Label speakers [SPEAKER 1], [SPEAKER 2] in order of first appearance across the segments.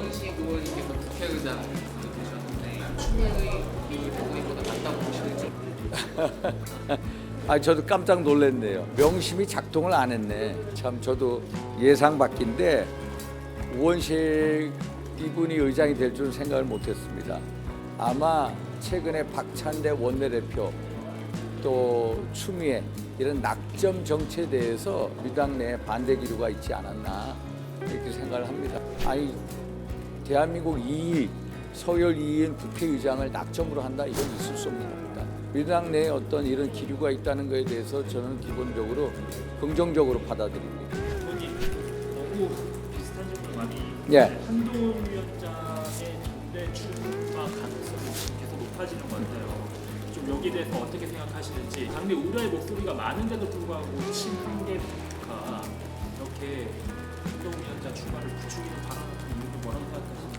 [SPEAKER 1] 우원식 의원님께서 국회의장 되셨는데 추미애 대통령보다 낫다고 보시는지.
[SPEAKER 2] 저도 깜짝 놀랐네요. 명심이 작동을 안 했네. 참 저도 예상 밖인데 우원식 이분이 의장이 될 줄은 생각을 못했습니다. 아마 최근에 박찬대 원내대표 또 추미애 이런 낙점 정치에 대해서 민주당 내에 반대 기류가 있지 않았나 이렇게 생각을 합니다. 아니 대한민국 2위 서열 2위인 국회의장을 낙점으로 한다 이건 있을 수 없는 겁니다. 민주당 내에 어떤 이런 기류가 있다는 것에 대해서 저는 기본적으로 긍정적으로 받아들입니다.
[SPEAKER 3] 의원님 너무 비슷한 질문 많이.
[SPEAKER 2] 예.
[SPEAKER 3] 한동훈 위원장의 전대 출마 가능성이 계속 높아지는 것 같아요. 좀 여기에 대해서 어떻게 생각하시는지. 당내 우려의 목소리가 많은데도 불구하고 친한계가 이렇게 한동훈 위원장 출마를 부추기는 발언을 한 이유는 뭐라고 생각하시는지.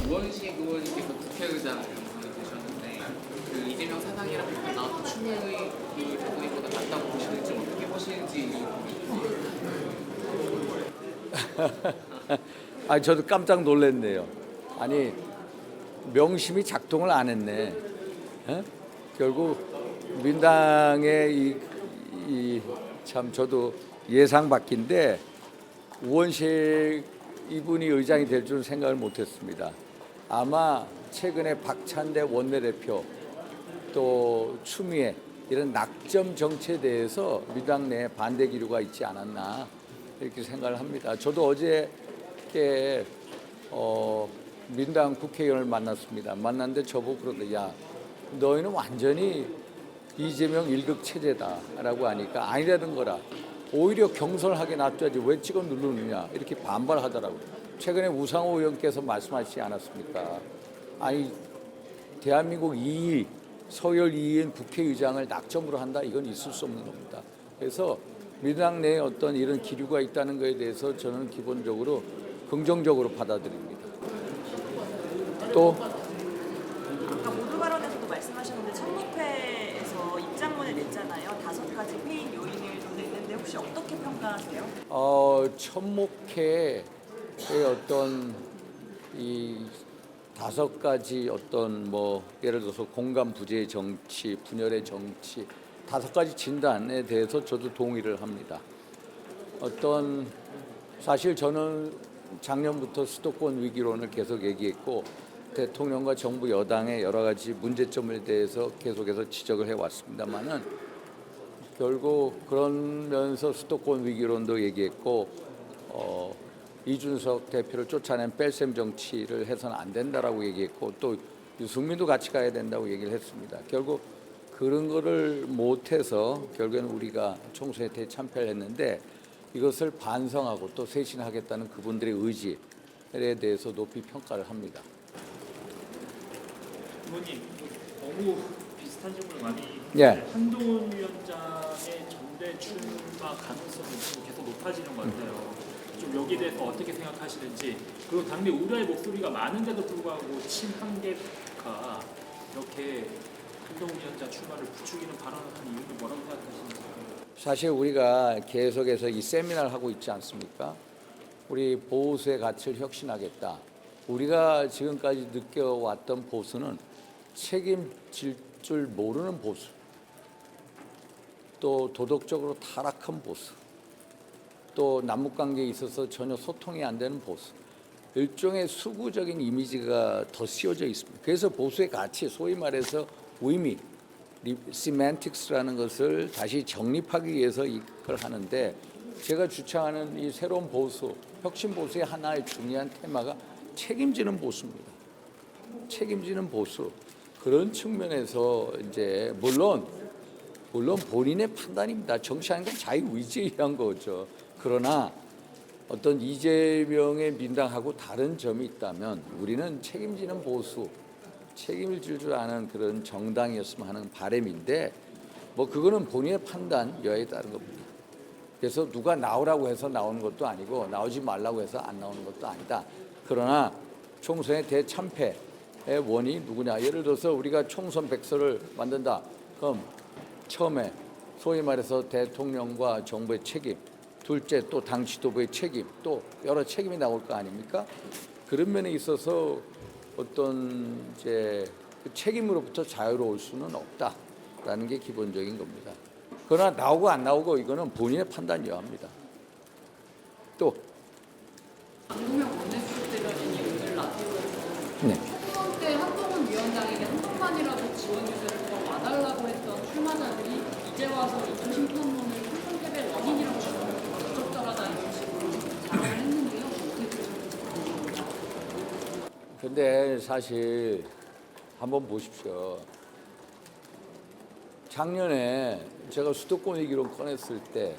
[SPEAKER 1] 우원식 의원님께서 국회의장 되셨는데 그 이재명 사상이랑 나왔던 추미애 대통령보다 낫다고 보시는지 어떻게 보시는지.
[SPEAKER 2] 저도 깜짝 놀랐네요. 아니 명심이 작동을 안 했네. 결국 민당의 참 저도 예상 밖인데 우원식 이분이 의장이 될 줄은 생각을 못했습니다. 아마 최근에 박찬대 원내대표 또 추미애 이런 낙점 정치에 대해서 민주당 내에 반대 기류가 있지 않았나 이렇게 생각을 합니다. 저도 어제 민주당 국회의원을 만났습니다. 만났는데 저보고 그러더라고요. 야, 너희는 완전히 이재명 일극 체제다라고 하니까 아니라는 거라. 오히려 경솔하게 놔둬야지 왜 찍어 누르느냐 이렇게 반발하더라고요. 최근에 우상호 의원께서 말씀하시지 않았습니까? 아니 대한민국 2위 서열 2위인 국회의장을 낙점으로 한다 이건 있을 수 없는 겁니다. 그래서 민주당 내에 어떤 이런 기류가 있다는 것에 대해서 저는 기본적으로 긍정적으로 받아들입니다. 또
[SPEAKER 4] 아까 모두 발언에서도 말씀하셨는데 청문회에서 입장문을 냈잖아요. 5가지 회의 요인을 좀 냈는데 혹시 어떻게 평가하세요?
[SPEAKER 2] 천목회의 어떤 이 5가지 어떤 뭐 예를 들어서 공감 부재의 정치, 분열의 정치 5가지 진단에 대해서 저도 동의를 합니다. 사실 저는 작년부터 수도권 위기론을 계속 얘기했고 대통령과 정부 여당의 여러 가지 문제점에 대해서 계속해서 지적을 해왔습니다만은 결국 그러면서 수도권 위기론도 얘기했고 이준석 대표를 쫓아낸 뺄셈 정치를 해서는 안 된다라고 얘기했고 또 유승민도 같이 가야 된다고 얘기를 했습니다. 결국 그런 거를 못해서 결국에는 우리가 총선에 대참패를 했는데 이것을 반성하고 또 쇄신하겠다는 그분들의 의지에 대해서 높이 평가를 합니다.
[SPEAKER 3] 의원님 너무 비슷한 질문을 많이.
[SPEAKER 2] 예.
[SPEAKER 3] 한동훈 위원장의 전대 출마 가능성이 좀 계속 높아지는 것 같아요. 좀 여기에 대해서 어떻게 생각하시는지. 그리고 당내 우려의 목소리가 많은데도 불구하고 친한계가 이렇게 한동훈 위원장 출마를 부추기는 발언을 한 이유는 뭐라고 생각하시는지.
[SPEAKER 2] 사실 우리가 계속해서 이 세미나를 하고 있지 않습니까? 우리 보수의 가치를 혁신하겠다. 우리가 지금까지 느껴왔던 보수는 책임질 줄 모르는 보수, 또 도덕적으로 타락한 보수, 또 남북관계에 있어서 전혀 소통이 안 되는 보수, 일종의 수구적인 이미지가 더 씌워져 있습니다. 그래서 보수의 가치, 소위 말해서 의미, 시멘틱스라는 것을 다시 정립하기 위해서 이걸 하는데 제가 주창하는 이 새로운 보수, 혁신 보수의 하나의 중요한 테마가 책임지는 보수입니다. 책임지는 보수. 그런 측면에서 이제 물론 본인의 판단입니다. 정치하는 건 자유의지에 의한 거죠. 그러나 어떤 이재명의 민당하고 다른 점이 있다면 우리는 책임지는 보수, 책임을 질 줄 아는 그런 정당이었으면 하는 바람인데 뭐 그거는 본인의 판단 여하에 따른 겁니다. 그래서 누가 나오라고 해서 나오는 것도 아니고 나오지 말라고 해서 안 나오는 것도 아니다. 그러나 총선의 대참패의 원인이 누구냐. 예를 들어서 우리가 총선 백서를 만든다. 그럼 처음에 소위 말해서 대통령과 정부의 책임, 둘째 또 당 지도부의 책임, 또 여러 책임이 나올 거 아닙니까? 그런 면에 있어서 어떤 이제 그 책임으로부터 자유로울 수는 없다라는 게 기본적인 겁니다. 그러나 나오고 안 나오고 이거는 본인의 판단 여하입니다. 또
[SPEAKER 5] 안동형 원내수석대변인이 오늘 라디오에서
[SPEAKER 2] 네.
[SPEAKER 5] 총선 때 한동훈 위원장에게 한 번만이라도 지원 유세를 더 와달라고 했던 출마자들이 이제 와서 이중 심판론을 총선 패배 원인이라고 주장하고 적절하다 이런 식으로 자랑을 했는데요. 어떻게 보셨는지.
[SPEAKER 2] 근데 사실 한번 보십시오. 작년에 제가 수도권 위기론 꺼냈을 때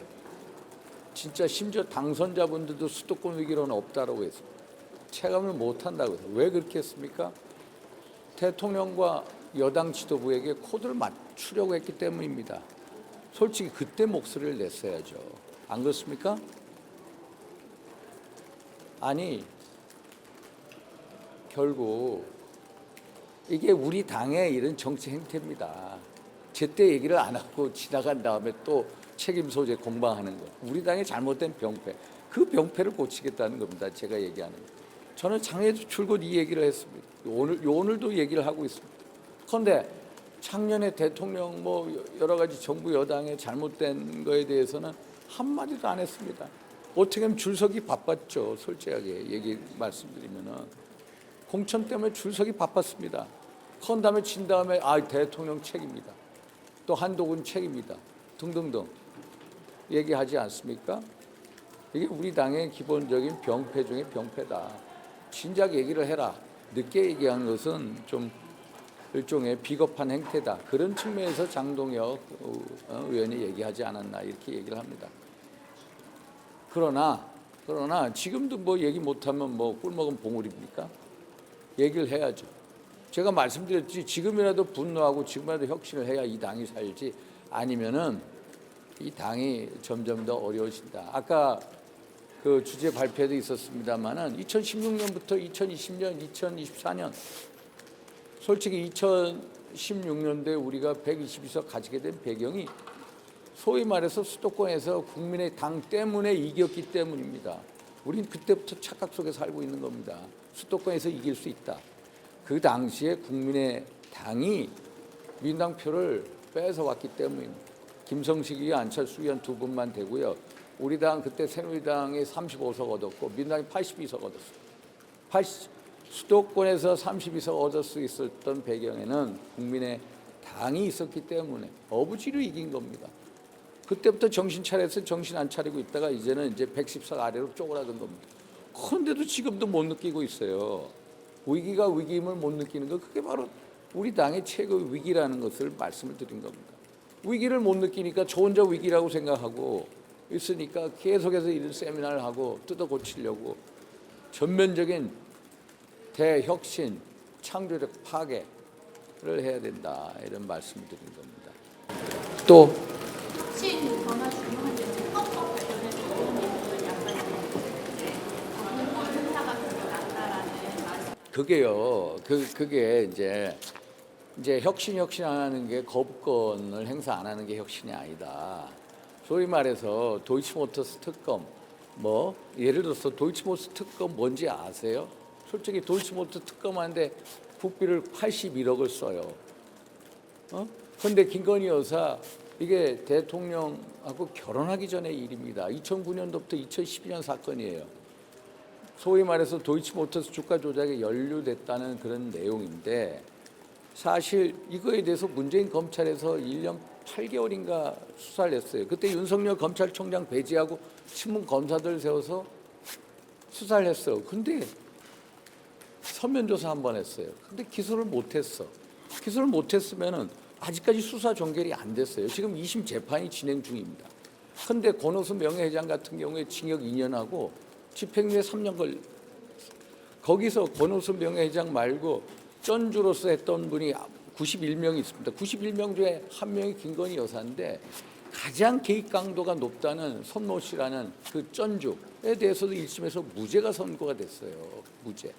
[SPEAKER 2] 진짜 심지어 당선자분들도 수도권 위기론은 없다라고 했습니다. 체감을 못한다고 해서 왜 그렇게 했습니까? 대통령과 여당 지도부에게 코드를 맞추려고 했기 때문입니다. 솔직히 그때 목소리를 냈어야죠. 안 그렇습니까? 아니 결국 이게 우리 당의 이런 정치 행태입니다. 제때 얘기를 안 하고 지나간 다음에 또 책임 소재 공방하는 거. 우리 당의 잘못된 병폐. 그 병폐를 고치겠다는 겁니다. 제가 얘기하는 거. 저는 작년에도 줄곧 이 얘기를 했습니다. 오늘도 얘기를 하고 있습니다. 그런데 작년에 대통령 뭐 여러 가지 정부 여당의 잘못된 거에 대해서는 한마디도 안 했습니다. 어떻게 하면 줄서기 바빴죠. 솔직하게 얘기 말씀드리면은 공천 때문에 줄서기 바빴습니다. 그런 다음에 진 다음에 대통령 책임이다. 또 한동훈 책임이다. 등등등 얘기하지 않습니까? 이게 우리 당의 기본적인 병폐 중에 병폐다. 진작 얘기를 해라. 늦게 얘기한 것은 좀 일종의 비겁한 행태다. 그런 측면에서 장동혁 의원이 얘기하지 않았나 이렇게 얘기를 합니다. 그러나 지금도 뭐 얘기 못하면 뭐 꿀먹은 봉우리입니까? 얘기를 해야죠. 제가 말씀드렸지 지금이라도 분노하고 지금이라도 혁신을 해야 이 당이 살지 아니면은 이 당이 점점 더 어려워진다. 아까 그 주제 발표도 있었습니다만은 2016년부터 2020년, 2024년 솔직히 2016년도에 우리가 122석 가지게 된 배경이 소위 말해서 수도권에서 국민의 당 때문에 이겼기 때문입니다. 우린 그때부터 착각 속에 살고 있는 겁니다. 수도권에서 이길 수 있다. 그 당시에 국민의 당이 민당 표를 뺏어왔기 때문입니다. 김성식 의원, 안철수 의원 두 분만 되고요. 우리 당 그때 새누리당이 35석 얻었고 민당이 82석 얻었어요. 수도권에서 32석 얻을 수 있었던 배경에는 국민의 당이 있었기 때문에 어부지로 이긴 겁니다. 그때부터 정신 차려서 정신 안 차리고 있다가 이제는 이제 110석 아래로 쪼그라든 겁니다. 그런데도 지금도 못 느끼고 있어요. 위기가 위기임을 못 느끼는 거 그게 바로 우리 당의 최고의 위기라는 것을 말씀을 드린 겁니다. 위기를 못 느끼니까 저 혼자 위기라고 생각하고 있으니까 계속해서 이런 세미나를 하고 뜯어 고치려고 전면적인 대혁신, 창조력 파괴를 해야 된다 이런 말씀을 드린 겁니다. 또
[SPEAKER 5] 혁신 변화 중요한 게 특검법 관련해서 의원님은 약간 법무권 행사가 들어간다라는 말씀.
[SPEAKER 2] 그게요. 그게 이제 혁신 안 하는 게 거부권을 행사 안 하는 게 혁신이 아니다. 소위 말해서 도이치모터스 특검 뭐 예를 들어서 도이치모터스 특검 뭔지 아세요? 솔직히 도이치모터스 특검하는데 국비를 81억을 써요. 그런데 김건희 여사 이게 대통령하고 결혼하기 전의 일입니다. 2009년도부터 2012년 사건이에요. 소위 말해서 도이치모터스 주가 조작에 연루됐다는 그런 내용인데 사실 이거에 대해서 문재인 검찰에서 1년 8개월인가 수사를 했어요. 그때 윤석열 검찰총장 배제하고 신문 검사들 세워서 수사를 했어. 근데 서면 조사 한 번 했어요. 근데 기소를 못했어. 기소를 못했으면은 아직까지 수사 종결이 안 됐어요. 지금 2심 재판이 진행 중입니다. 근데 권오수 명예회장 같은 경우에 징역 2년하고 집행유예 3년 걸렸어요. 거기서 권오수 명예회장 말고 전주로서 했던 분이 91명이 있습니다. 91명 중에 한 명이 김건희 여사인데 가장 개입 강도가 높다는 손모 씨라는 그 전주에 대해서도 1심에서 무죄가 선고가 됐어요. 무죄.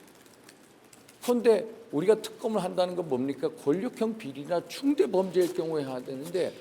[SPEAKER 2] 그런데 우리가 특검을 한다는 건 뭡니까? 권력형 비리나 중대 범죄일 경우에 해야 되는데